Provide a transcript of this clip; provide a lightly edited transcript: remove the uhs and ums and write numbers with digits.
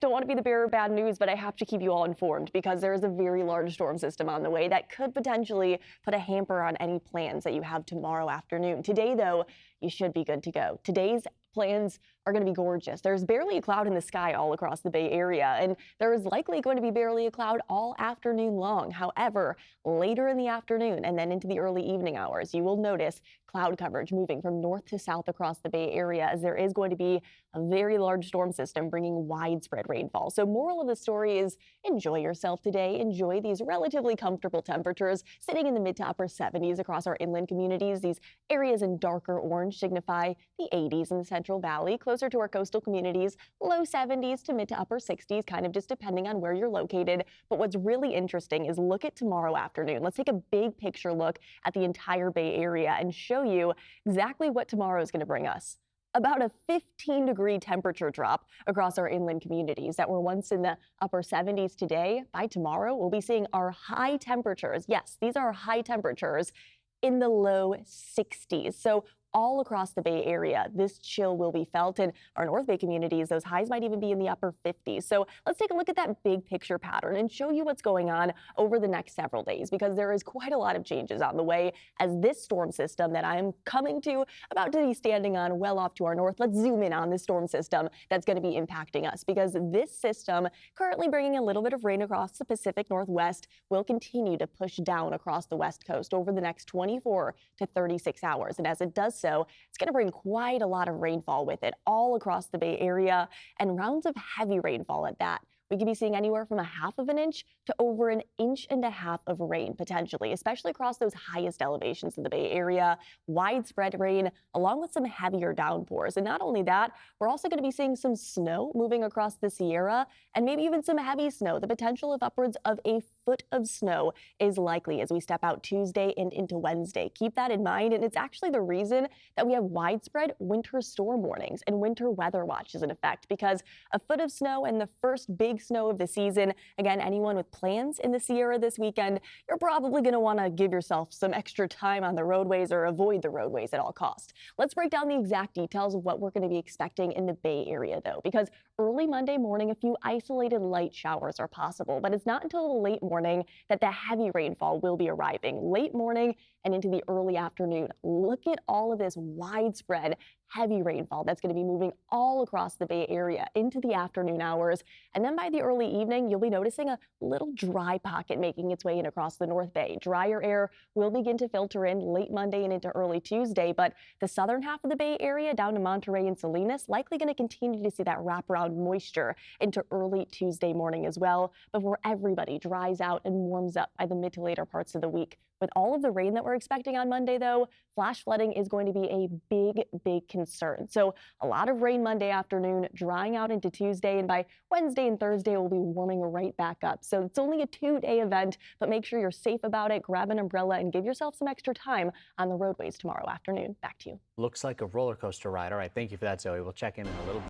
Don't want to be the bearer of bad news, but I have to keep you all informed because there is a very large storm system on the way that could potentially put a hamper on any plans that you have tomorrow afternoon. Today, though, you should be good to go. Today's plans are going to be gorgeous. There's barely a cloud in the sky all across the Bay Area, and there is likely going to be barely a cloud all afternoon long. However, later in the afternoon and then into the early evening hours, you will notice cloud coverage moving from north to south across the Bay Area as there is going to be a very large storm system bringing widespread rainfall. So moral of the story is enjoy yourself today. Enjoy these relatively comfortable temperatures sitting in the mid to upper 70s across our inland communities. These areas in darker orange signify the 80s in the Central Valley. Closer to our coastal communities, low 70s to mid to upper 60s, kind of just depending on where you're located. But what's really interesting is look at tomorrow afternoon. Let's take a big picture look at the entire Bay Area and show you exactly what tomorrow is going to bring us. About a 15-degree temperature drop across our inland communities that were once in the upper 70s today. By tomorrow, we'll be seeing our high temperatures. Yes, these are high temperatures in the low 60s. So all across the Bay Area, this chill will be felt. In our North Bay communities, those highs might even be in the upper 50s. So let's take a look at that big picture pattern and show you what's going on over the next several days, because there is quite a lot of changes on the way as this storm system that I'm about to be standing on well off to our north. Let's zoom in on this storm system that's going to be impacting us, because this system, currently bringing a little bit of rain across the Pacific Northwest, will continue to push down across the West Coast over the next 24 to 36 hours. And as it does so, it's going to bring quite a lot of rainfall with it all across the Bay Area, and rounds of heavy rainfall at that. We could be seeing anywhere from a half of an inch to over an inch and a half of rain potentially, especially across those highest elevations of the Bay Area. Widespread rain along with some heavier downpours. And not only that, we're also going to be seeing some snow moving across the Sierra and maybe even some heavy snow. The potential of upwards of a foot of snow is likely as we step out Tuesday and into Wednesday. Keep that in mind. And it's actually the reason that we have widespread winter storm warnings and winter weather watches in effect, because a foot of snow and the first big snow of the season. Again, anyone with plans in the Sierra this weekend, you're probably going to want to give yourself some extra time on the roadways or avoid the roadways at all costs. Let's break down the exact details of what we're going to be expecting in the Bay Area, though, because early Monday morning, a few isolated light showers are possible, but it's not until the late morning that the heavy rainfall will be arriving. Late morning and into the early afternoon. Look at all of this widespread heavy rainfall that's going to be moving all across the Bay Area into the afternoon hours. And then by the early evening, you'll be noticing a little dry pocket making its way in across the North Bay. Drier air will begin to filter in late Monday and into early Tuesday, but the southern half of the Bay Area down to Monterey and Salinas likely going to continue to see that wraparound moisture into early Tuesday morning as well, before everybody dries out and warms up by the mid to later parts of the week. With all of the rain that we're expecting on Monday, though, flash flooding is going to be a big concern. So a lot of rain Monday afternoon, drying out into Tuesday, and by Wednesday and Thursday, we'll be warming right back up. So it's only a 2-day event, but make sure you're safe about it. Grab an umbrella and give yourself some extra time on the roadways tomorrow afternoon. Back to you. Looks like a roller coaster ride. All right, thank you for that, Zoe. We'll check in a little bit.